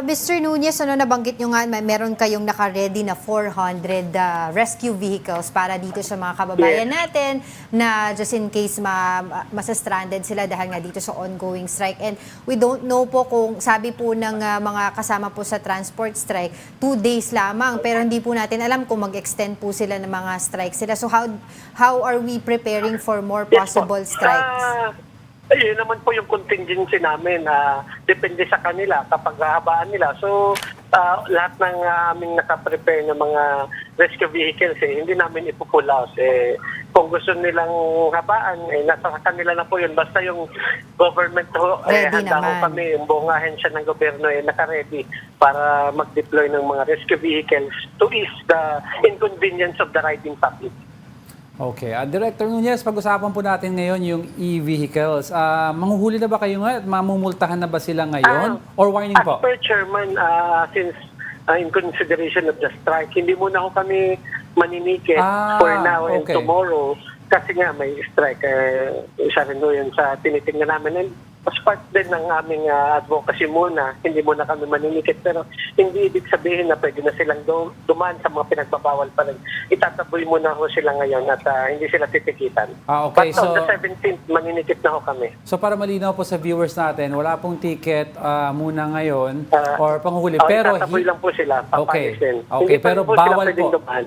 Mr. Nunez, nabanggit nyo nga, meron kayong naka-ready na 400 rescue vehicles para dito sa mga kababayan natin na just in case masa-stranded sila dahil nga dito sa ongoing strike. And we don't know po kung, sabi po ng mga kasama po sa transport strike, 2 days lamang, pero hindi po natin alam kung mag-extend po sila ng mga strikes sila. So how are we preparing for more possible strikes? Yun naman po yung contingency namin. Depende sa kanila kapag hahabaan nila. So, lahat ng aming nakaprepare ng mga rescue vehicles, hindi namin ipupull out. Kung gusto nilang habaan, nasa kanila na po yun. Basta yung government handa ho kami, yung buong ahensya ng gobyerno naka-ready para mag-deploy ng mga rescue vehicles to ease the inconvenience of the riding public. Okay. Director Nunez, pag-usapan po natin ngayon yung e-vehicles. Manghuhuli na ba kayo nga at mamumultahan na ba sila ngayon? Or warning po? As per Chairman, since in consideration of the strike, hindi muna ho kami maninikit for now and tomorrow kasi nga may strike. Isa rin yun sa tinitingnan namin. And as part din ng aming advocacy muna, hindi muna kami maninikit. Pero hindi ibig sabihin na pwede na silang dumaan sa mga pinagbabawal pa rin. Itataboy muna ho sila ngayon at hindi sila titikitan. Okay, but on the 17th, maninikit na ho kami. So para malinaw po sa viewers natin, wala pong ticket muna ngayon or panghuli. Pero itataboy lang po sila. Okay, Hindi pa pero rin po sila bawal pwedeng po. dumaan.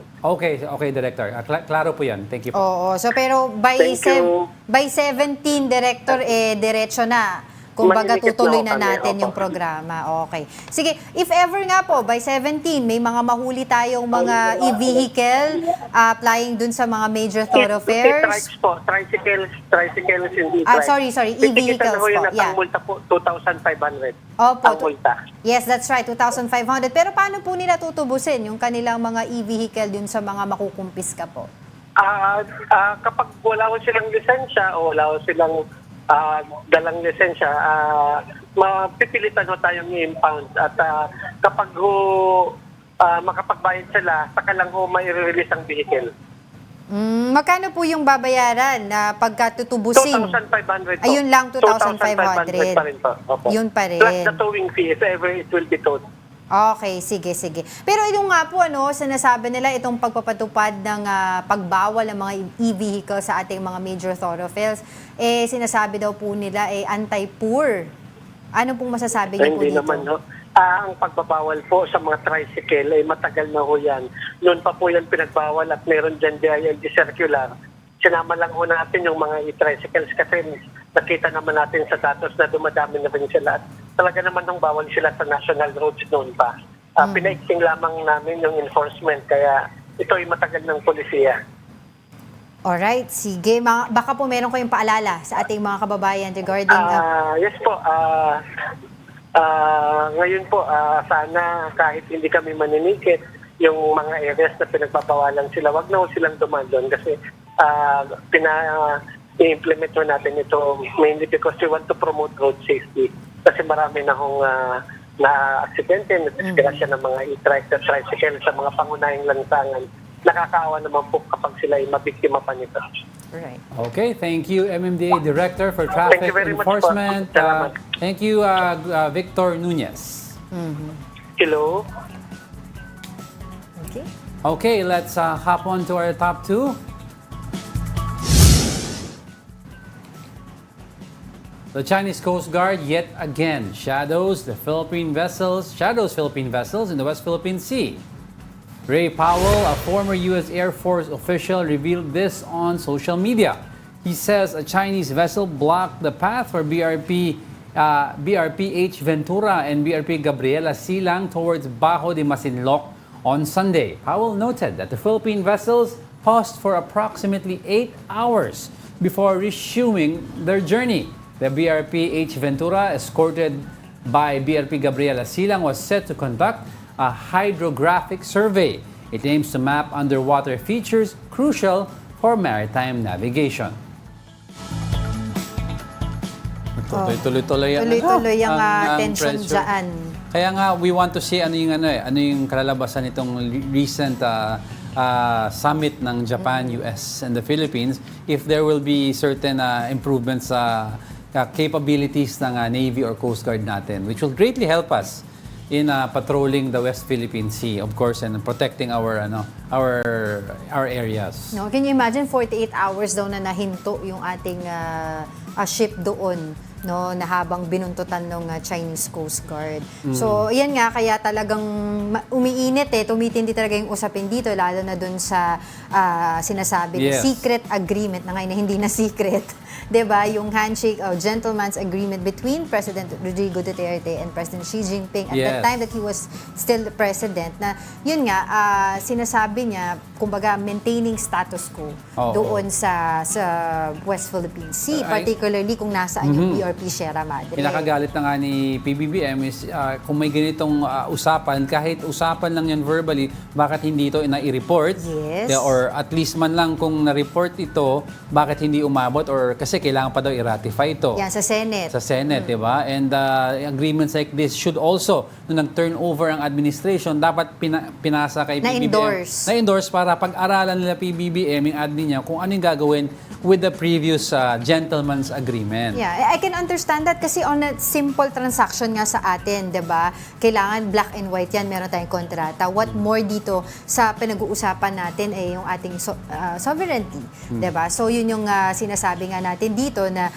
Okay, Director. Klaro po yan. Thank you po. Oo, so pero by Thank you. by 17, Director, diretso na. Kumbaga Maninikit tutuloy na na kami, natin opo. yung programa. Okay. Sige, if ever nga po, by 17, may mga mahuli tayong mga e-vehicle applying dun sa mga major thoroughfares. Trikes po. Tricycles, hindi Sorry, e-vehicles Titikitan na ho yun po. at Yeah. ang multa po, 2,500. Opo. Ang multa. Yes, that's right, 2,500. Pero paano po nila tutubusin yung kanilang mga e-vehicle dun sa mga makukumpiska po? Kapag wala ho silang lisensya o wala ho silang dalang lisensya, mapipilitan ho tayong i-impound. At kapag makapagbayad sila, saka lang ho mai-release ang vehicle. Magkano po yung babayaran na pagkatutubusin? 2,500 po. Ayun lang, 2,500. pa rin po. Opo. Yun pa rin. Plus the towing fee if ever it will be towed. Okay, sige. Pero yung nga po, sinasabi nila itong pagpapatupad ng pagbawal ng mga e-vehicle sa ating mga major thoroughfares, sinasabi daw po nila anti-poor. Ano pong masasabi niyo po Hindi dito? naman, no? Ang pagbabawal po sa mga tricycle ay matagal na ho yan. Noon pa po yan pinagbawal at meron dyan DILG circular sinama lang ho natin yung mga e-tricycles kasi nakita naman natin sa datos na dumadami na rin sila. At talaga naman nung bawal sila sa national roads noon pa. Pinaikting lamang namin yung enforcement kaya ito ay matagal ng polisiya. Alright, sige. Baka po meron kayong paalala sa ating mga kababayan regarding... Yes po. Ngayon po, sana kahit hindi kami maninikit, yung mga areas na pinagpapawalan sila, wag na silang dumaan doon kasi i-implement natin ito mainly because we want to promote road safety. Kasi marami na hong na-aksidente, na-disgrasya ng mga e-tricycle sa mga pangunahing lansangan. Nakakaawa naman po kapag sila ay mabiktima pa nito. Right. Okay, thank you, MMDA Director for Traffic Thank you very much po. Enforcement. Salamat. Thank you, Victor Nunez. Hello? Okay. Okay, let's hop on to our top 2. The Chinese Coast Guard yet again shadows Philippine vessels in the West Philippine Sea. Ray Powell, a former U.S. Air Force official, revealed this on social media. He says a Chinese vessel blocked the path for BRP-H Ventura and BRP Gabriela Silang towards Bajo de Masinloc on Sunday. Powell noted that the Philippine vessels paused for approximately 8 hours before resuming their journey. The BRP-H Ventura, escorted by BRP Gabriela Silang, was set to conduct a hydrographic survey. It aims to map underwater features crucial for maritime navigation. Tuloy-tuloy Tuloy-tuloy ang tension pressure. dyan. Kaya nga, we want to see ano yung kalalabasan nitong recent summit ng Japan, US, and the Philippines, if there will be certain improvements sa capabilities ng Navy or Coast Guard natin, which will greatly help us in patrolling the West Philippine Sea, of course, and protecting our areas. No, can you imagine 48 hours daw na nahinto yung ating ship doon, no, na habang binuntutan ng Chinese Coast Guard. So, yan nga, kaya talagang umiinit tumitindi talaga yung usapin dito, lalo na dun sa sinasabi na secret agreement na ngayon na hindi na secret. 'Di ba? Yung handshake o gentleman's agreement between President Rodrigo Duterte and President Xi Jinping at the time that he was still the president, na yun nga, sinasabi niya, kumbaga, maintaining status quo doon sa West Philippine Sea, particularly kung nasaan yung BRP Sierra Madre. Pinakagalit na nga ni PBBM is kung may ganitong usapan, kahit usapan lang yan verbally, bakit hindi ito na-report? Yes. Or at least man lang kung na-report ito, bakit hindi umabot? Or kasi kailangan pa daw i-ratify ito. Yan, sa Senate. Sa Senate, di ba? And agreements like this should also, nung nag-turn over ang administration, dapat pinasa kay PBBM. Na-endorse para pag-aralan nila PBBM, yung admin niya, kung anong gagawin with the previous gentleman's agreement. Yeah, I can understand that kasi on a simple transaction nga sa atin, 'di ba? Kailangan black and white 'yan, meron tayong kontrata. What more dito sa pinag-uusapan natin ay yung ating sovereignty, 'di ba? So yun yung sinasabi nga natin dito na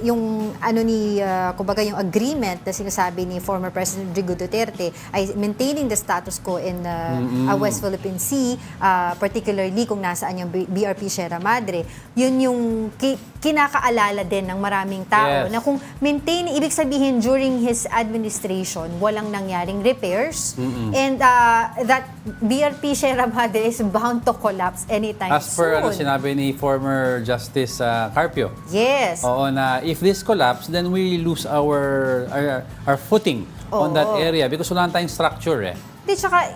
yung kumbaga yung agreement na sinasabi ni former President Rodrigo Duterte ay maintaining the status quo in West Philippine Sea, particularly kung nasaan yung BRP Sierra Madre. Yun yung kinakaalala din ng maraming tao na kung maintaining, ibig sabihin during his administration, walang nangyaring repairs and that BRP Sierra Madre is bound to collapse anytime As per soon. sinabi ni former Justice Carpio. Yes. Oo, na if this collapse, then we lose our footing on that area because wala tayong structure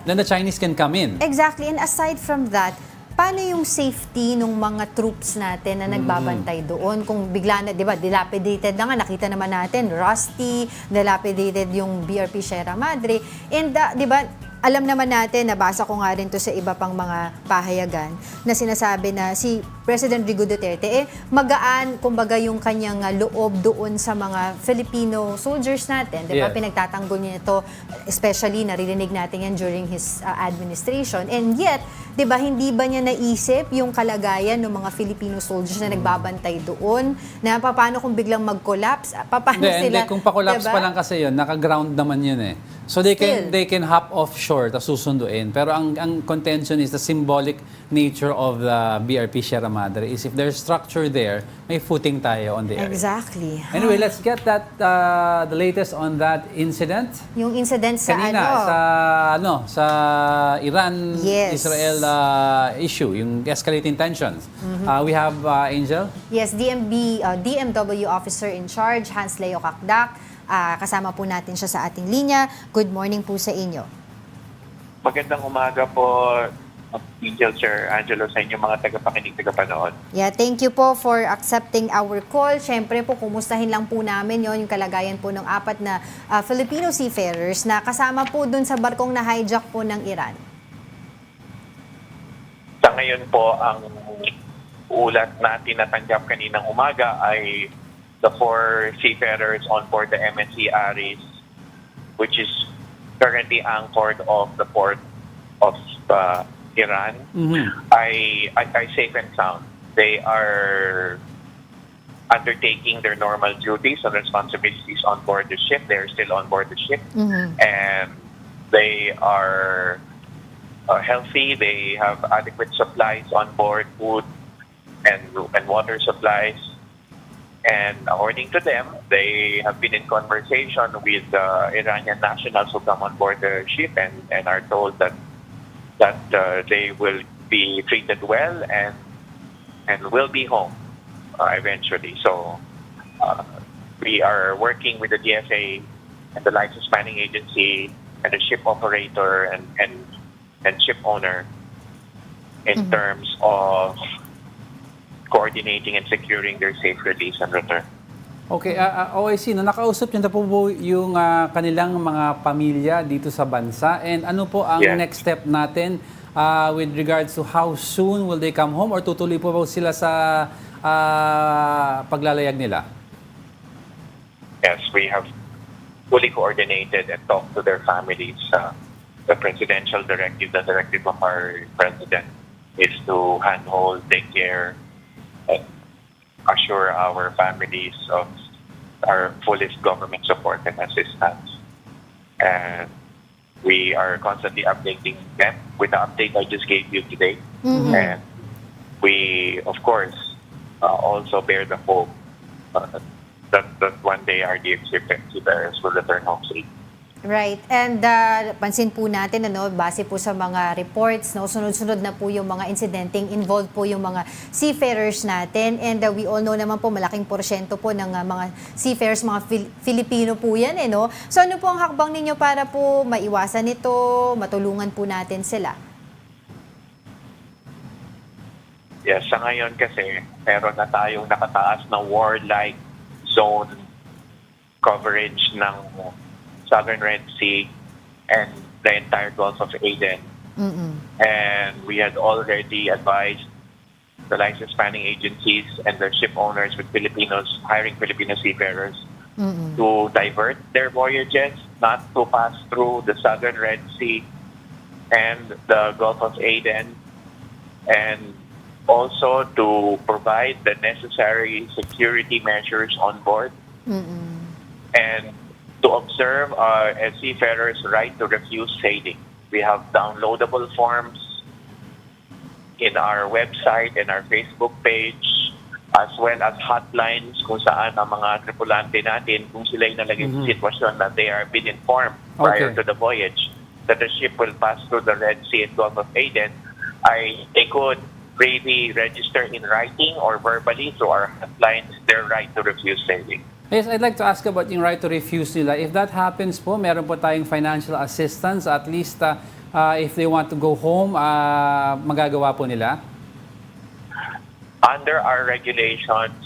Then the Chinese can come in. Exactly. And aside from that, paano yung safety ng mga troops natin na nagbabantay doon? Kung bigla na, di ba, dilapidated na nga, nakita naman natin, rusty, dilapidated yung BRP Sierra Madre. And, di ba, alam naman natin, nabasa ko nga rin to sa iba pang mga pahayagan, na sinasabi na si President Rodrigo Duterte, magaan, kumbaga yung kanyang loob doon sa mga Filipino soldiers natin. Di ba? Pinagtatanggol niya ito, especially naririnig natin yan during his administration. And yet, di ba, hindi ba niya naisip yung kalagayan ng mga Filipino soldiers na nagbabantay doon? Na paano kung biglang mag-collapse? Paano sila? Kung pa-collapse diba? pa lang kasi yun, naka-ground naman yun So they can hop offshore tapos susunduin. Pero ang contention is the symbolic nature of the BRP Sierra Madre is if there's structure there, may footing tayo on the area. Exactly. Anyway, let's get that the latest on that incident. Yung incident sa Kanina sa Iran Yes. Israel issue, yung escalating tensions. We have Angel. Yes, DMW officer in charge, Hans Leo Kakdak. Kasama po natin siya sa ating linya. Good morning po sa inyo. Magandang umaga po, Angel, Sir Angelo, sa inyong mga tagapakinig, tagapanood. Yeah, thank you po for accepting our call. Siyempre po, kumustahin lang po namin yung kalagayan po ng 4 na Filipino seafarers na kasama po dun sa barkong na hijack po ng Iran. Sa ngayon po, ang ulat na tinatanggap kaninang umaga ay the 4 seafarers on board the MSC Aris, which is currently anchored off the port of Iran, ay safe and sound. They are undertaking their normal duties and responsibilities on board the ship. They are still on board the ship, and they are healthy. They have adequate supplies on board, food and water supplies. And according to them, they have been in conversation with Iranian nationals who come on board the ship and are told that they will be treated well and will be home eventually. So we are working with the DFA and the license planning agency and the ship operator and ship owner in terms of coordinating and securing their safe release and return. Okay, OIC, nakausap niyo na po yung kanilang mga pamilya dito sa bansa, and ano po ang next step natin with regards to how soon will they come home, or tutuloy po sila sa paglalayag nila? Yes, we have fully coordinated and talked to their families. The presidential directive, the directive of our president, is to handhold, take care, and assure our families of our fullest government support and assistance. And we are constantly updating them with the update I just gave you today. And we, of course, also bear the hope that one day our dear seafarers will return home safe. Right. And pansin po natin, base po sa mga reports, sunod-sunod na po yung mga incidenteng involved po yung mga seafarers natin. And we all know naman po, malaking porsyento po ng mga seafarers, mga Filipino po yan. So ano po ang hakbang ninyo para po maiwasan ito, matulungan po natin sila? Yes, sa ngayon kasi, meron na tayong nakataas na war-like zone coverage ng Southern Red Sea and the entire Gulf of Aden. And we had already advised the license planning agencies and the ship owners with Filipinos, hiring Filipino seafarers to divert their voyages, not to pass through the Southern Red Sea and the Gulf of Aden, and also to provide the necessary security measures on board. And to observe as seafarers' right to refuse sailing. We have downloadable forms in our website and our Facebook page, as well as hotlines kung saan ang mga tripulante natin, kung sila'y nalagay sa sitwasyon na they are been informed prior to the voyage that the ship will pass through the Red Sea and Gulf of Aden, they could freely register in writing or verbally through our hotlines their right to refuse sailing. Yes, I'd like to ask about yung right to refuse nila. If that happens po, meron po tayong financial assistance, at least if they want to go home, magagawa po nila? Under our regulations,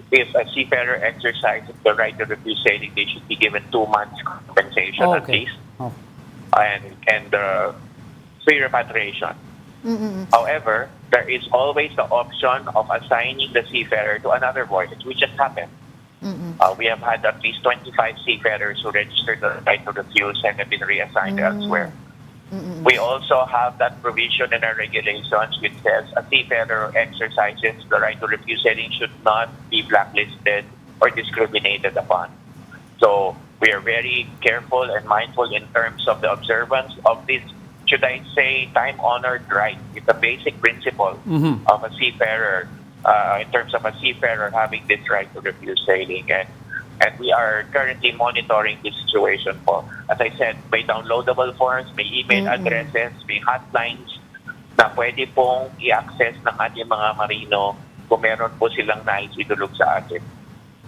if a seafarer exercises the right to refuse sailing, they should be given 2 months compensation at least, and free repatriation. However, there is always the option of assigning the seafarer to another voyage, which just happened. We have had at least 25 seafarers who registered the right to refuse and have been reassigned elsewhere. We also have that provision in our regulations which says a seafarer who exercises the right to refuse sailing should not be blacklisted or discriminated upon. So we are very careful and mindful in terms of the observance of this, should I say, time-honored right. It's a basic principle of a seafarer in terms of a seafarer having this right to refuse sailing. And we are currently monitoring the situation po. As I said, may downloadable forms, may email addresses, may hotlines na pwede pong i-access ng ating mga marino kung meron po silang nais idulog sa atin.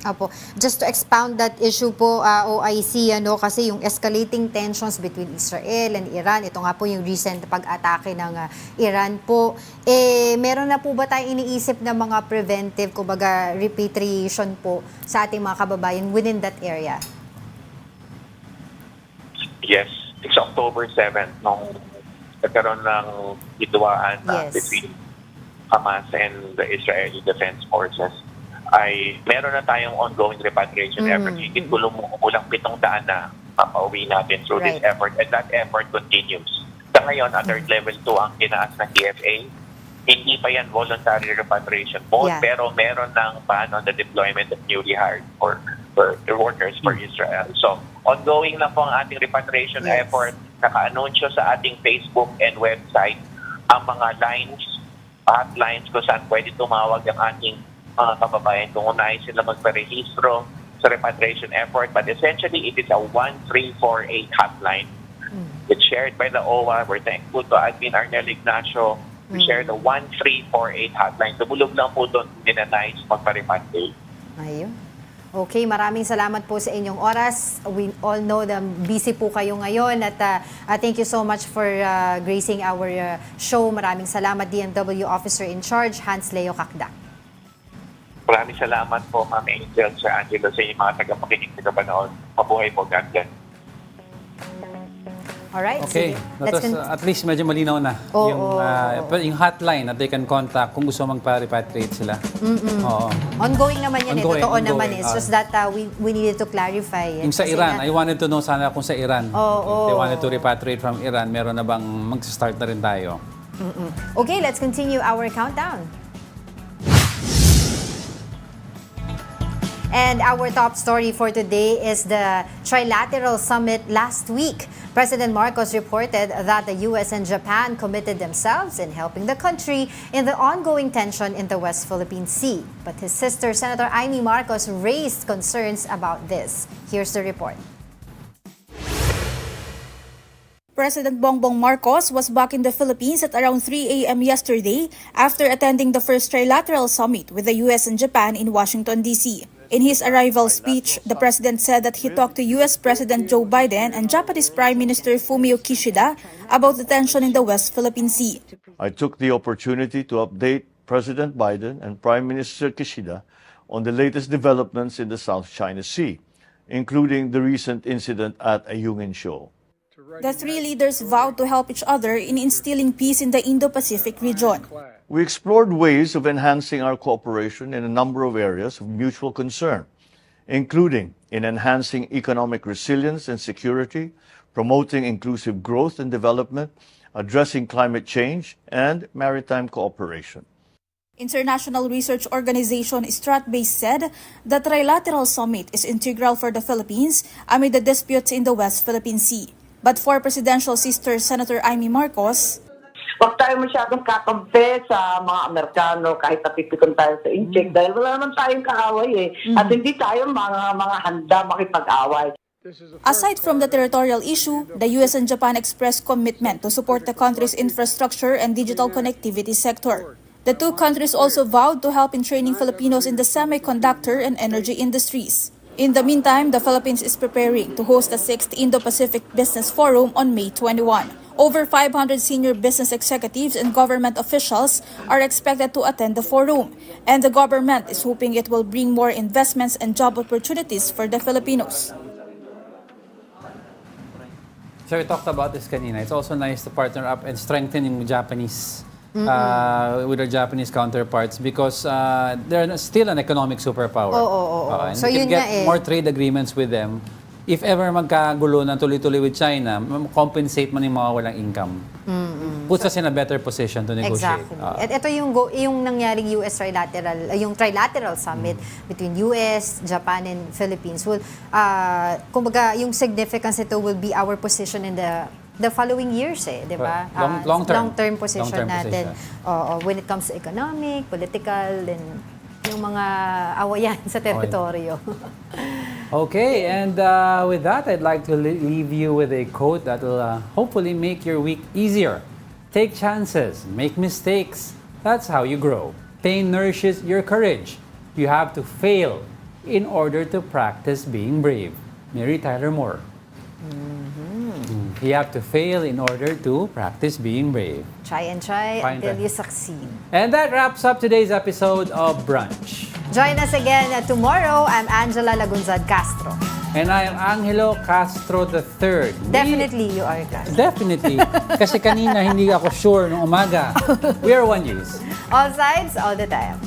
Apo. Just to expound that issue po, OIC, kasi yung escalating tensions between Israel and Iran, ito nga po yung recent pag-atake ng Iran po, meron na po ba tayong iniisip na mga preventive, kumbaga repatriation po sa ating mga kababayan within that area? Yes, it's October 7 nung nagkaroon ng bituaan between Hamas and the Israeli Defense Forces. Ay meron na tayong ongoing repatriation effort. Higit kulang 700 na mapauwi natin through this effort, and that effort continues. Sa ngayon, alert level 2 ang tinaas ng DFA. Hindi pa yan voluntary repatriation mode, pero meron ng ban on the deployment of newly hired for workers for Israel. So, ongoing lang po ang ating repatriation effort. Naka-anunsyo sa ating Facebook and website ang mga hotlines kung saan pwede tumawag ang ating mga kababayan kung unay sila magparehistro sa repatriation effort. But essentially, it is a 1348 hotline. It's shared by the OWA. We're thankful to Admin Arnel Ignacio. We share the 1348 hotline. Tumulog lang po doon din na nais magpa-repatriate. Ayun. Okay, maraming salamat po sa inyong oras. We all know that busy po kayo ngayon at thank you so much for gracing our show. Maraming salamat, DMW Officer in Charge, Hans Leo Kakdak. Maraming salamat po, Ma'am Angel, Sir Angelo, sa inyong mga tagapakinig sa kapanood. Mabuhay po, God bless. Alright, Okay, at least medyo malinaw na yung hotline that they can contact kung gusto magpa-repatriate sila. Oo. Ongoing naman yan, Ongoing, totoo naman. ongoing. It's just that we needed to clarify it. Yung sa Kasi Iran, I wanted to know sana kung sa Iran. If they wanted to repatriate from Iran, meron na bang mag-start na rin tayo? Okay, let's continue our countdown. And our top story for today is the Trilateral Summit last week. President Marcos reported that the U.S. and Japan committed themselves in helping the country in the ongoing tension in the West Philippine Sea. But his sister, Senator Amy Marcos, raised concerns about this. Here's the report. President Bongbong Marcos was back in the Philippines at around 3 a.m. yesterday after attending the first Trilateral Summit with the U.S. and Japan in Washington, D.C. In his arrival speech, the president said that he talked to U.S. President Joe Biden and Japanese Prime Minister Fumio Kishida about the tension in the West Philippine Sea. I took the opportunity to update President Biden and Prime Minister Kishida on the latest developments in the South China Sea, including the recent incident at a Yungin show. The three leaders vowed to help each other in instilling peace in the Indo-Pacific region. We explored ways of enhancing our cooperation in a number of areas of mutual concern, including in enhancing economic resilience and security, promoting inclusive growth and development, addressing climate change, and maritime cooperation. International research organization Stratbase said the Trilateral Summit is integral for the Philippines amid the disputes in the West Philippine Sea. But for presidential sister Senator Amy Marcos, huwag tayo masyadong kakampi sa mga Amerikano kahit napipikon tayo sa incheck dahil wala naman tayong kaaway at hindi tayo mga handa makipag-away. Aside from the territorial issue, the U.S. and Japan expressed commitment to support the country's infrastructure and digital connectivity sector. The two countries also vowed to help in training Filipinos in the semiconductor and energy industries. In the meantime, the Philippines is preparing to host the 6th Indo-Pacific Business Forum on May 21. Over 500 senior business executives and government officials are expected to attend the forum, and the government is hoping it will bring more investments and job opportunities for the Filipinos. So we talked about this kanina. It's also nice to partner up and strengthen yung Japanese with our Japanese counterparts because they're still an economic superpower. And So we can yun get more trade agreements with them. If ever magkagulo ng tuloy-tuloy with China, compensate man yung mga walang income. Puts us in a better position to negotiate. Exactly. At ito yung nangyaring US Trilateral, yung Trilateral Summit between US, Japan, and Philippines. Kumbaga, yung significance ito will be our position in the the following years di ba? Long-term position Long-term natin. position. Oo, when it comes to economic, political, and yung mga awayan sa teritoryo. Okay, and with that, I'd like to leave you with a quote that will hopefully make your week easier. Take chances, make mistakes. That's how you grow. Pain nourishes your courage. You have to fail in order to practice being brave. Mary Tyler Moore. You have to fail in order to practice being brave. Try and try Try and until try. you succeed. And that wraps up today's episode of Brunch. Join us again tomorrow. I'm Angela Lagunzad Castro. And I am Angelo Castro III. Definitely you are Castro. Definitely. Kasi kanina hindi ako sure nung umaga. We are one news. All sides, all the time.